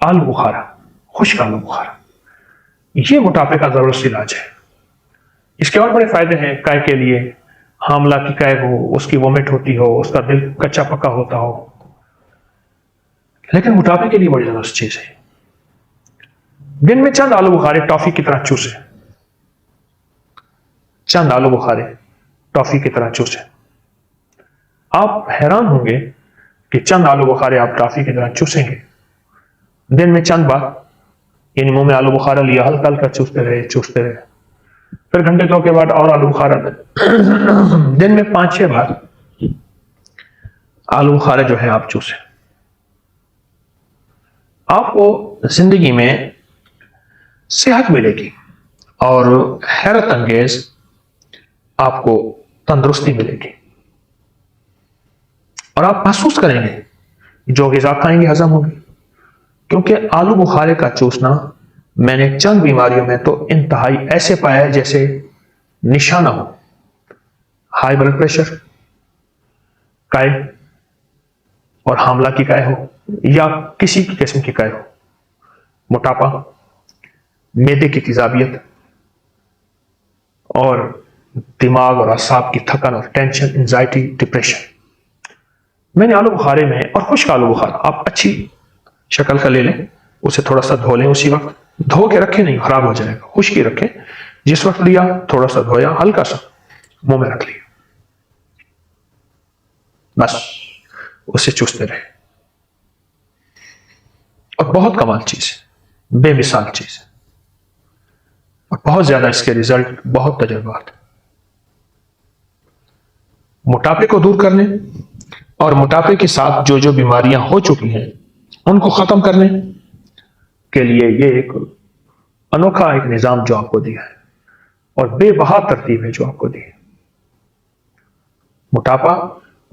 آلو بخارا، خشک آلو بخارا، یہ موٹاپے کا زبردست علاج ہے۔ اس کے اور بڑے فائدے ہیں کائے کے لیے، حاملہ کی کائے ہو، اس کی وومٹ ہوتی ہو، اس کا دل کچا پکا ہوتا ہو، لیکن موٹاپے کے لیے بڑی زبردست چیز ہے۔ دن میں چند آلو بخارے ٹافی کی طرح چوسیں، چند آلو بخارے ٹافی کی طرح چوسیں۔ آپ حیران ہوں گے کہ چند آلو بخارے آپ ٹافی کی طرح چوسیں گے، دن میں چند بار، یعنی منہ میں آلو بخارا لیا، ہلکا ہلکا چوستے رہے چوستے رہے، پھر گھنٹے دو کے بعد اور آلو بخارا، دن میں 5-6 بار آلو بخارا جو ہے آپ چوسیں۔ آپ کو زندگی میں صحت ملے گی اور حیرت انگیز آپ کو تندرستی ملے گی، اور آپ محسوس کریں گے جو غذا کھائیں گے ہضم ہوگی، کیونکہ آلو بخارے کا چوسنا میں نے چند بیماریوں میں تو انتہائی ایسے پایا ہے جیسے نشانہ ہو، ہائی بلڈ پریشر، کائے اور حاملہ کی کائے ہو یا کسی کی قسم کی کائے ہو، موٹاپا، معدے کی تیزابیت اور دماغ اور اعصاب کی تھکن اور ٹینشن، انزائٹی، ڈپریشن۔ میں نے آلو بخارے میں، اور خشک آلو بخارا آپ اچھی شکل کا لے لیں، اسے تھوڑا سا دھو لیں، اسی وقت دھو کے رکھیں نہیں، خراب ہو جائے گا، خشک ہی رکھیں، جس وقت لیا تھوڑا سا دھویا، ہلکا سا منہ میں رکھ لیا، بس اسے چوستے رہے، اور بہت کمال چیز ہے، بے مثال چیز ہے، اور بہت زیادہ اس کے ریزلٹ، بہت تجربات موٹاپے کو دور کرنے اور موٹاپے کے ساتھ جو جو بیماریاں ہو چکی ہیں ان کو ختم کرنے کے لیے یہ ایک انوکھا ایک نظام جو آپ کو دیا ہے، اور بے بہا ترتیب ہے جو آپ کو دی ہے۔ موٹاپا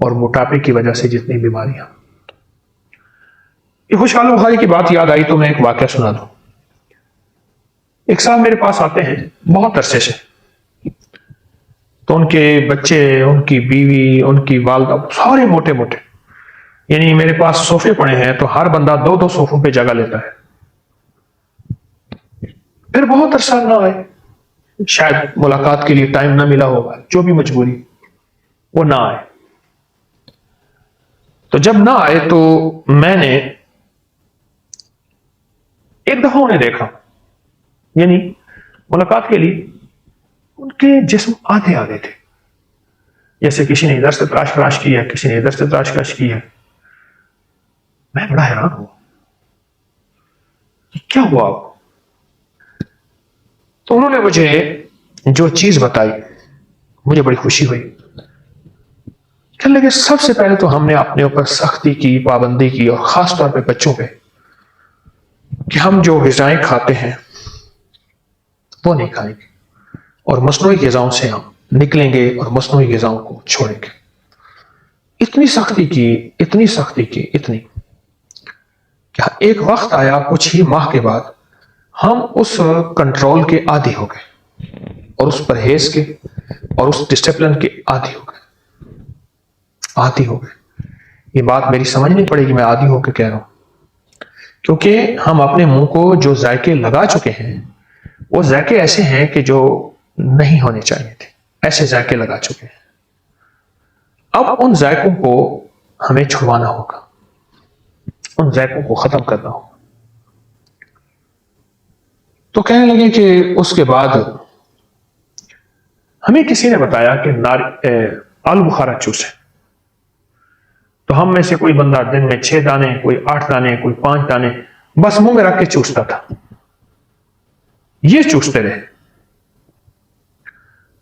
اور موٹاپے کی وجہ سے جتنی بیماریاں، یہ خشک آلو بخارے کی بات یاد آئی تو میں ایک واقعہ سنا دوں۔ ایک صاحب میرے پاس آتے ہیں بہت عرصے سے، تو ان کے بچے، ان کی بیوی، ان کی والدہ سارے موٹے موٹے، یعنی میرے پاس صوفے پڑے ہیں تو ہر بندہ 2-2 صوفوں پہ جگہ لیتا ہے۔ پھر بہت عرصہ نہ آئے، شاید ملاقات کے لیے ٹائم نہ ملا ہوگا، جو بھی مجبوری، وہ نہ آئے۔ تو جب نہ آئے تو میں نے ایک دفعہ انہیں دیکھا، یعنی ملاقات کے لیے ان کے جسم آدھے آدھے تھے، جیسے کسی نے ادھر سے تراش کی ہے، کسی نے ادھر سے تراش کی ہے۔ میں بڑا حیران ہوا، کیا ہوا آپ کو؟ تو انہوں نے مجھے جو چیز بتائی مجھے بڑی خوشی ہوئی۔ کہنے لگے سب سے پہلے تو ہم نے اپنے اوپر سختی کی، پابندی کی، اور خاص طور پہ بچوں پہ، کہ ہم جو غذائیں کھاتے ہیں وہ نہیں کھائیں گے، اور مصنوعی غذاؤں سے ہم نکلیں گے اور مصنوعی غذاؤں کو چھوڑیں گے۔ اتنی سختی کی، اتنی سختی کی، اتنی کہ ایک وقت آیا کچھ ہی ماہ کے بعد ہم اس کنٹرول کے عادی ہو گئے، اور اس پرہیز کے اور اس ڈسپلن کے عادی ہو گئے، عادی ہو گئے۔ یہ بات میری سمجھنی پڑے گی، میں عادی ہو کے کہہ رہا ہوں، کیونکہ ہم اپنے منہ کو جو ذائقے لگا چکے ہیں وہ ذائقے ایسے ہیں کہ جو نہیں ہونے چاہیے تھے، ایسے ذائقے لگا چکے ہیں۔ اب ان ذائقوں کو ہمیں چھڑوانا ہوگا، ان ذائقوں کو ختم کرنا ہوگا۔ تو کہنے لگے کہ اس کے بعد ہمیں کسی نے بتایا کہ آلو بخارا چوسے، تو ہم میں سے کوئی بندہ دن میں 6 دانے، کوئی 8 دانے، کوئی 5 دانے بس منہ میں رکھ کے چوستا تھا۔ یہ چوستے رہے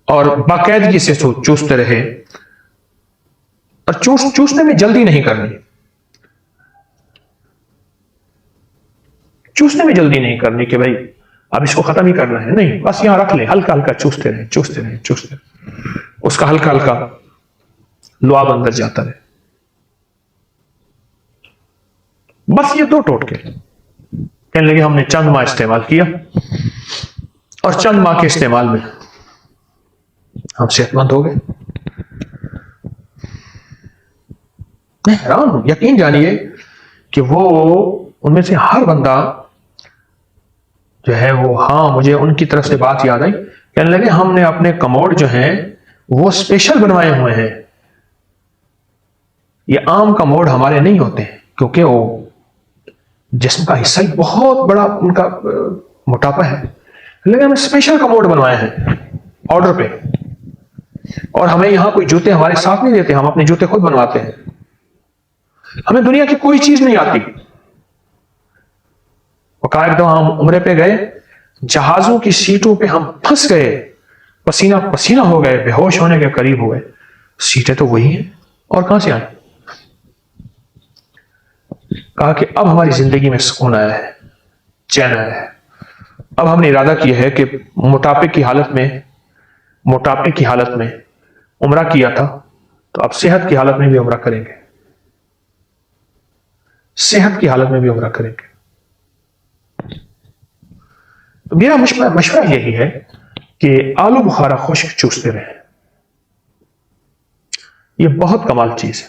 اور باقاعدگی سے چوستے رہے، اور چوسنے میں جلدی نہیں کرنی، چوسنے میں جلدی نہیں کرنی کہ بھائی اب اس کو ختم ہی کرنا ہے، نہیں، بس یہاں رکھ لیں، ہلکا ہلکا چوستے رہے چوستے رہے چوستے رہے، اس کا ہلکا ہلکا لعاب اندر جاتا رہے۔ بس یہ 2 ٹوٹکے، کہنے لگے ہم نے چند ماہ استعمال کیا، اور چند ماہ کے استعمال میں ہم صحت مند ہو گئے۔ میں حیران ہوں، یقین جانیے کہ وہ ان میں سے ہر بندہ جو ہے وہ، ہاں مجھے ان کی طرف سے بات یاد آئی، کہنے لگے ہم نے اپنے کموڈ جو ہیں وہ اسپیشل بنوائے ہوئے ہیں، یہ عام کموڈ ہمارے نہیں ہوتے ہیں، کیونکہ وہ جسم کا حصہ ہی بہت بڑا ان کا موٹاپا ہے، لیکن ہم اسپیشل کموڈ بنوائے ہیں آرڈر پہ، اور ہمیں یہاں کوئی جوتے ہمارے ساتھ نہیں دیتے، ہم اپنے جوتے خود بنواتے ہیں، ہمیں دنیا کی کوئی چیز نہیں آتی۔ وقائب تو ہم عمرے پہ گئے، جہازوں کی سیٹوں پہ ہم پھنس گئے، پسینہ پسینہ ہو گئے، بے ہوش ہونے کے قریب ہوئے، سیٹیں تو وہی ہیں اور کہاں سے آئیں؟ کہا کہ اب ہماری زندگی میں سکون آیا ہے، چین آیا ہے، اب ہم نے ارادہ کیا ہے کہ موٹاپے کی حالت میں عمرہ کیا تھا، تو اب صحت کی حالت میں بھی عمرہ کریں گے، صحت کی حالت میں بھی عمرہ کریں گے۔ تو میرا مشورہ یہی ہے کہ آلو بخارا خشک چوستے رہیں، یہ بہت کمال چیز ہے۔